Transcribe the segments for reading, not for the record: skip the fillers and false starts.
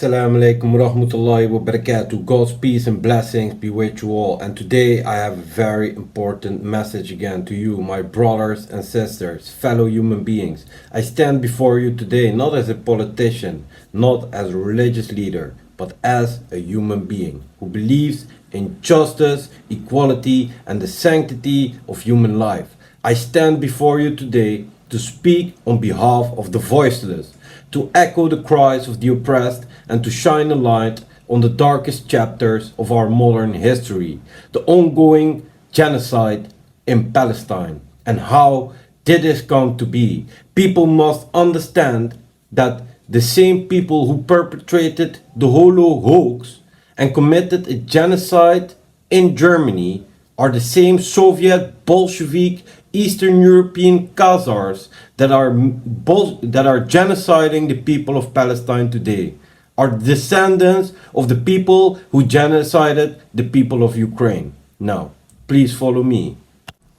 Assalamu alaikum wa rahmatullahi wa barakatuh. God's peace and blessings be with you all. And today I have a very important message again to you, my brothers and sisters, fellow human beings. I stand before you today not as a politician, not as a religious leader, but as a human being who believes in justice, equality, and the sanctity of human life. I stand before you today to speak on behalf of the voiceless, to echo the cries of the oppressed, and to shine a light on the darkest chapters of our modern history, the ongoing genocide in Palestine. And how did this come to be? People must understand that the same people who perpetrated the Holocaust and committed a genocide in Germany are the same Soviet, Bolshevik, Eastern European Khazars that are genociding the people of Palestine today, are descendants of the people who genocided the people of Ukraine. Now, please follow me.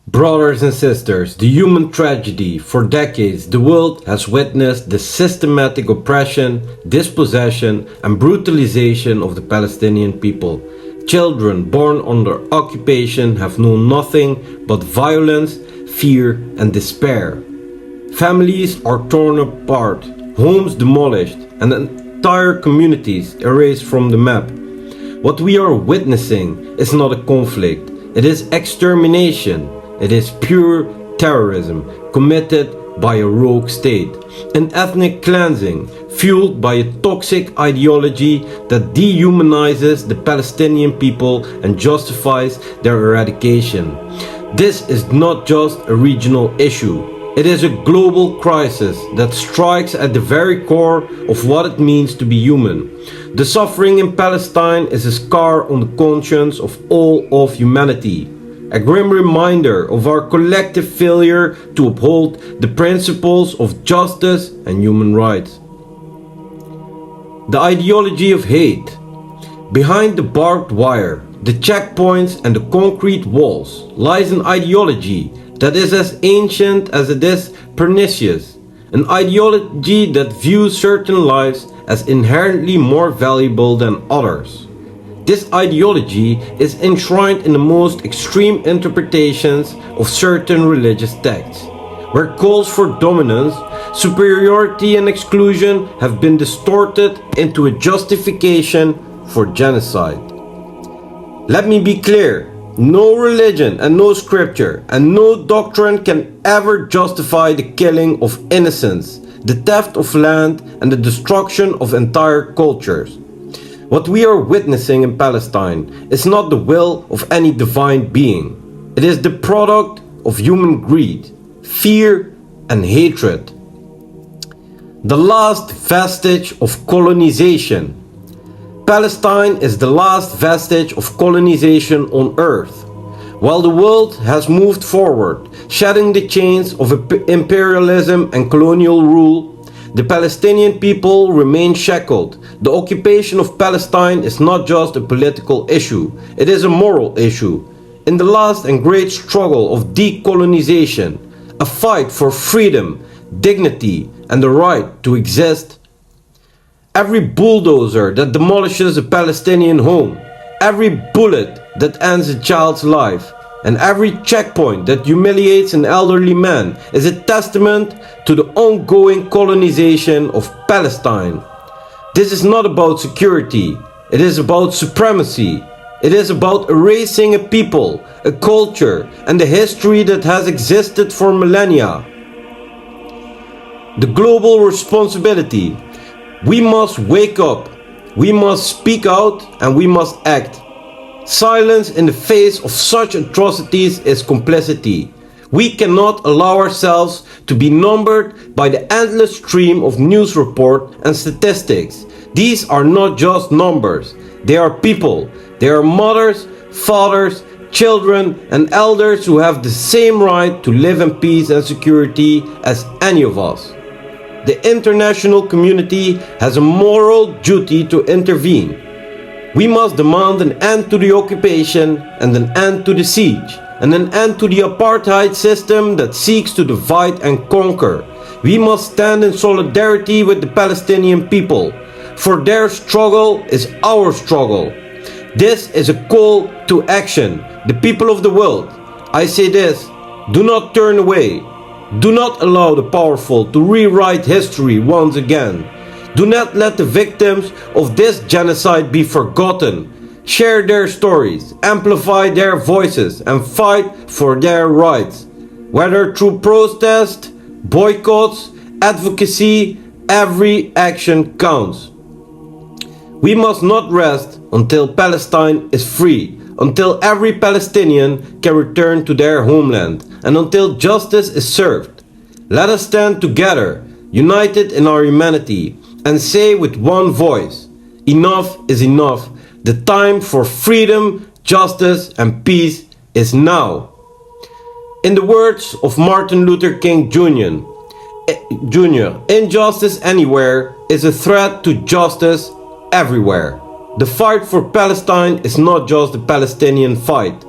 Brothers and sisters, the human tragedy. For decades, the world has witnessed the systematic oppression, dispossession, and brutalization of the Palestinian people. Children born under occupation have known nothing but violence, fear, and despair. Families are torn apart, homes demolished, and entire communities erased from the map. What we are witnessing is not a conflict, it is extermination. It is pure terrorism committed by a rogue state, an ethnic cleansing fueled by a toxic ideology that dehumanizes the Palestinian people and justifies their eradication. This is not just a regional issue. It is a global crisis that strikes at the very core of what it means to be human. The suffering in Palestine is a scar on the conscience of all of humanity, a grim reminder of our collective failure to uphold the principles of justice and human rights. The ideology of hate. Behind the barbed wire, the checkpoints, and the concrete walls lies an ideology that is as ancient as it is pernicious, an ideology that views certain lives as inherently more valuable than others. This ideology is enshrined in the most extreme interpretations of certain religious texts, where calls for dominance, superiority, and exclusion have been distorted into a justification for genocide. Let me be clear. No religion and no scripture and no doctrine can ever justify the killing of innocents, the theft of land, and the destruction of entire cultures. What we are witnessing in Palestine is not the will of any divine being. It is the product of human greed, fear, and hatred. The last vestige of colonization. Palestine is the last vestige of colonization on earth. While the world has moved forward, shedding the chains of imperialism and colonial rule, the Palestinian people remain shackled. The occupation of Palestine is not just a political issue, it is a moral issue. In the last and great struggle of decolonization, a fight for freedom, dignity, and the right to exist, every bulldozer that demolishes a Palestinian home, every bullet that ends a child's life, and every checkpoint that humiliates an elderly man is a testament to the ongoing colonization of Palestine. This is not about security, it is about supremacy. It is about erasing a people, a culture, and a history that has existed for millennia. The global responsibility. We must wake up, we must speak out, and we must act. Silence in the face of such atrocities is complicity. We cannot allow ourselves to be numbered by the endless stream of news reports and statistics. These are not just numbers, they are people. They are mothers, fathers, children, and elders who have the same right to live in peace and security as any of us. The international community has a moral duty to intervene. We must demand an end to the occupation and an end to the siege, and an end to the apartheid system that seeks to divide and conquer. We must stand in solidarity with the Palestinian people. for their struggle is our struggle. This is a call to action. The people of the world, I say this, do not turn away. Do not allow the powerful to rewrite history once again. Do not let the victims of this genocide be forgotten. Share their stories, amplify their voices, and fight for their rights. Whether through protest, boycotts, advocacy, every action counts. We must not rest until Palestine is free, until every Palestinian can return to their homeland, and until justice is served. Let us stand together, united in our humanity, and say with one voice, enough is enough. The time for freedom, justice, and peace is now. In the words of Martin Luther King Jr., injustice anywhere is a threat to justice everywhere. The fight for Palestine is not just a Palestinian fight.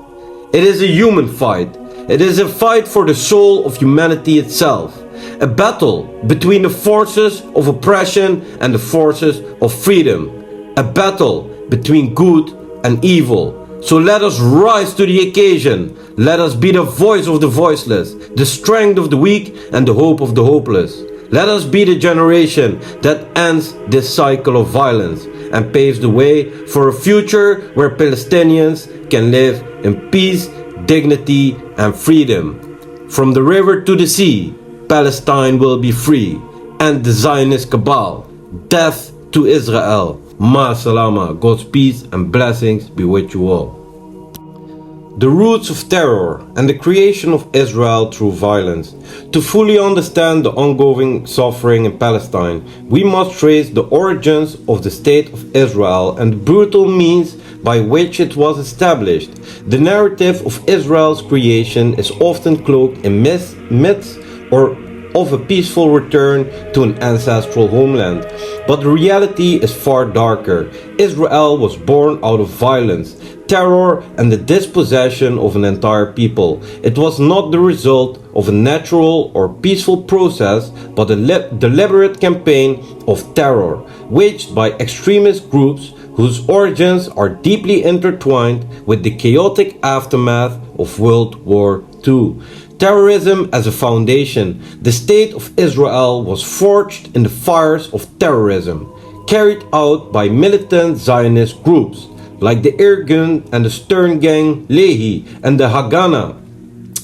It is a human fight. It is a fight for the soul of humanity itself. A battle between the forces of oppression and the forces of freedom. A battle between good and evil. So let us rise to the occasion. Let us be the voice of the voiceless, the strength of the weak, and the hope of the hopeless. Let us be the generation that ends this cycle of violence and paves the way for a future where Palestinians can live in peace, dignity, and freedom. From the river to the sea, Palestine will be free. And the Zionist cabal. Death to Israel. Ma salama. God's peace and blessings be with you all. The roots of terror and the creation of Israel through violence. To fully understand the ongoing suffering in Palestine, we must trace the origins of the State of Israel and the brutal means by which it was established. The narrative of Israel's creation is often cloaked in myths or of a peaceful return to an ancestral homeland. But the reality is far darker. Israel was born out of violence, terror, and the dispossession of an entire people. It was not the result of a natural or peaceful process, but a deliberate campaign of terror, waged by extremist groups whose origins are deeply intertwined with the chaotic aftermath of World War II. Terrorism as a foundation. The State of Israel was forged in the fires of terrorism, carried out by militant Zionist groups like the Irgun and the Stern Gang, Lehi and the Haganah.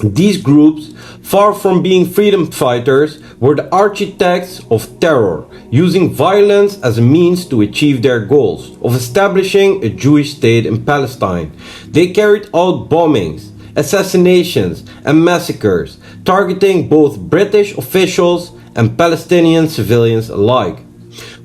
These groups, far from being freedom fighters, were the architects of terror, using violence as a means to achieve their goals of establishing a Jewish state in Palestine. They carried out bombings, assassinations, and massacres, targeting both British officials and Palestinian civilians alike.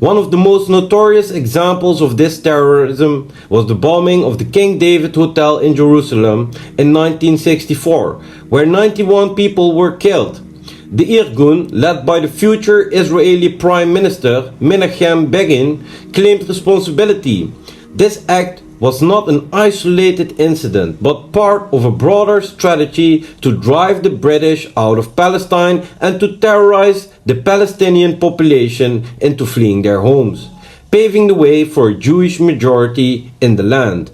One of the most notorious examples of this terrorism was the bombing of the King David Hotel in Jerusalem in 1964, where 91 people were killed. The Irgun, led by the future Israeli Prime Minister Menachem Begin, claimed responsibility. This act was not an isolated incident, but part of a broader strategy to drive the British out of Palestine and to terrorize the Palestinian population into fleeing their homes, paving the way for a Jewish majority in the land.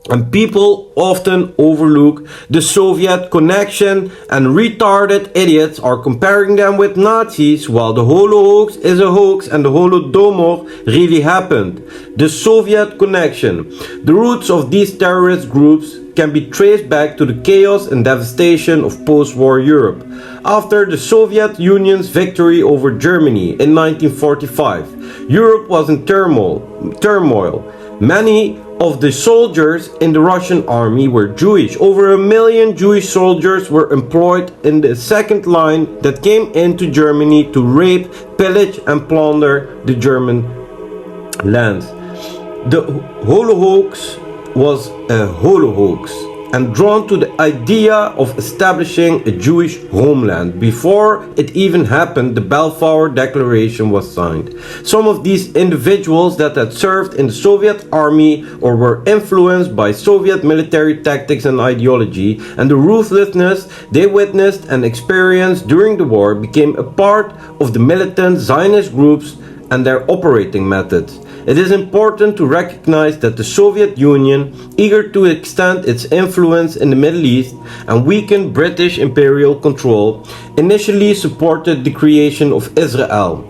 And people often overlook the Soviet connection, and retarded idiots are comparing them with Nazis, while the Holocaust is a hoax and the Holodomor really happened. The Soviet connection. The roots of these terrorist groups can be traced back to the chaos and devastation of post-war Europe. After the Soviet Union's victory over Germany in 1945, Europe was in turmoil. Many of the soldiers in the Russian army were Jewish. Over 1 million Jewish soldiers were employed in the second line that came into Germany to rape, pillage, and plunder the German lands. The Holocaust was a Holocaust, and drawn to the idea of establishing a Jewish homeland. Before it even happened, the Balfour Declaration was signed. Some of these individuals that had served in the Soviet army or were influenced by Soviet military tactics and ideology, and the ruthlessness they witnessed and experienced during the war, became a part of the militant Zionist groups and their operating methods. It is important to recognize that the Soviet Union, eager to extend its influence in the Middle East and weaken British imperial control, initially supported the creation of Israel.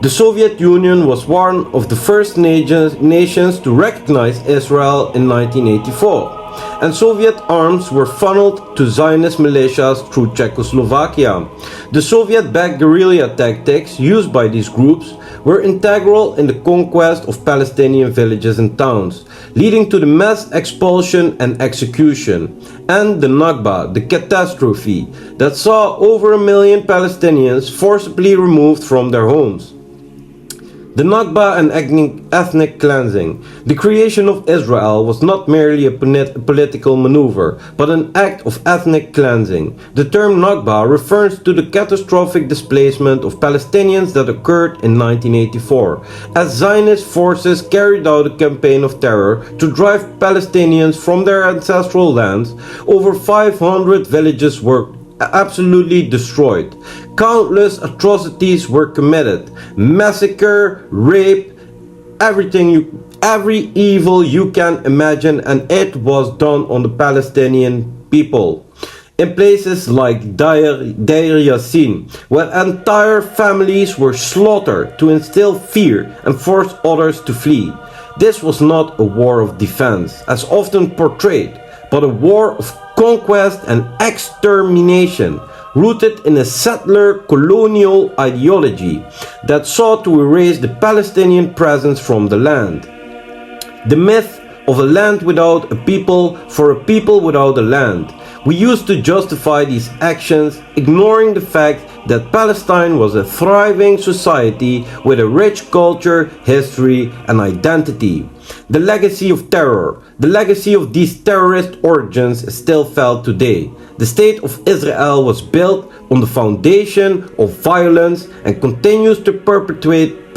The Soviet Union was one of the first nations to recognize Israel in 1984, and Soviet arms were funneled to Zionist militias through Czechoslovakia. The Soviet-backed guerrilla tactics used by these groups were integral in the conquest of Palestinian villages and towns, leading to the mass expulsion and execution, and the Nakba, the catastrophe that saw over 1 million Palestinians forcibly removed from their homes. The Nakba and ethnic cleansing. The creation of Israel was not merely a political maneuver, but an act of ethnic cleansing. The term Nakba refers to the catastrophic displacement of Palestinians that occurred in 1984, as Zionist forces carried out a campaign of terror to drive Palestinians from their ancestral lands. Over 500 villages were absolutely destroyed. Countless atrocities were committed. Massacre, rape, every evil you can imagine, and it was done on the Palestinian people. In places like Deir Yassin, where entire families were slaughtered to instill fear and force others to flee. This was not a war of defense, as often portrayed, but a war of conquest and extermination, rooted in a settler colonial ideology that sought to erase the Palestinian presence from the land. The myth of a land without a people for a people without a land. We used to justify these actions, ignoring the fact that Palestine was a thriving society with a rich culture, history, and identity. The legacy of terror, the legacy of these terrorist origins is still felt today. The state of Israel was built on the foundation of violence and continues to perpetuate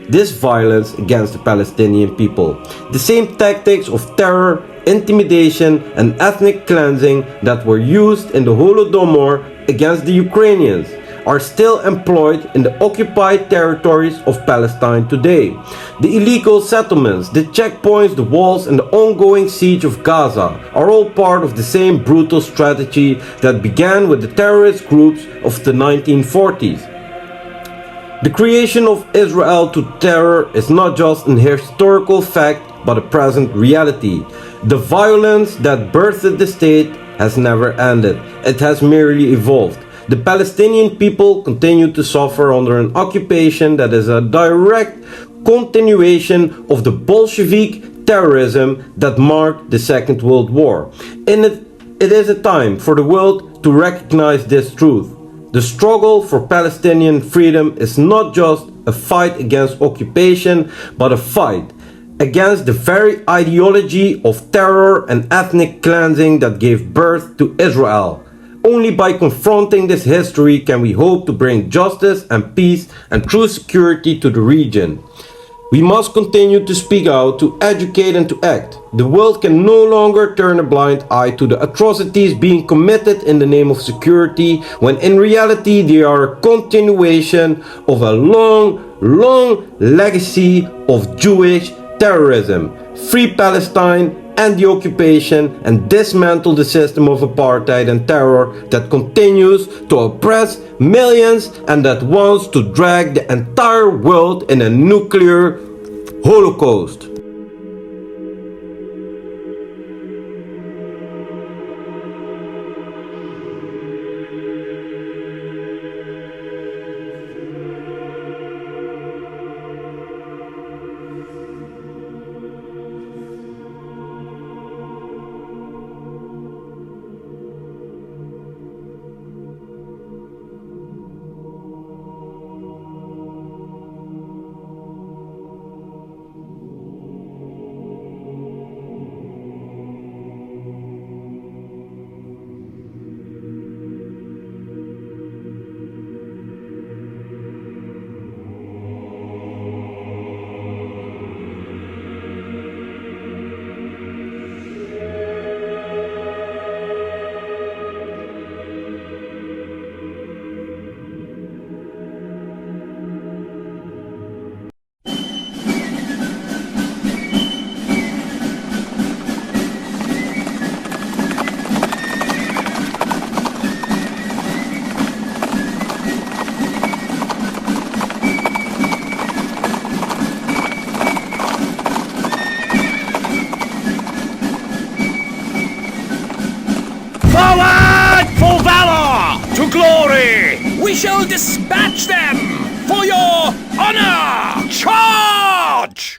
this violence against the Palestinian people. The same tactics of terror, intimidation, and ethnic cleansing that were used in the Holodomor against the Ukrainians are still employed in the occupied territories of Palestine today. The illegal settlements, the checkpoints, the walls, and the ongoing siege of Gaza are all part of the same brutal strategy that began with the terrorist groups of the 1940s. The creation of Israel to terror is not just an historical fact, but a present reality. The violence that birthed the state has never ended. It has merely evolved. The Palestinian people continue to suffer under an occupation that is a direct continuation of the Bolshevik terrorism that marked the Second World War. It is a time for the world to recognize this truth. The struggle for Palestinian freedom is not just a fight against occupation, but a fight against the very ideology of terror and ethnic cleansing that gave birth to Israel. Only by confronting this history can we hope to bring justice and peace and true security to the region. We must continue to speak out, to educate and to act. The world can no longer turn a blind eye to the atrocities being committed in the name of security, when in reality they are a continuation of a long legacy of Jewish terrorism. Free Palestine, end the occupation, and dismantle the system of apartheid and terror that continues to oppress millions and that wants to drag the entire world in a nuclear holocaust. glory! We shall dispatch them for your honor! Charge!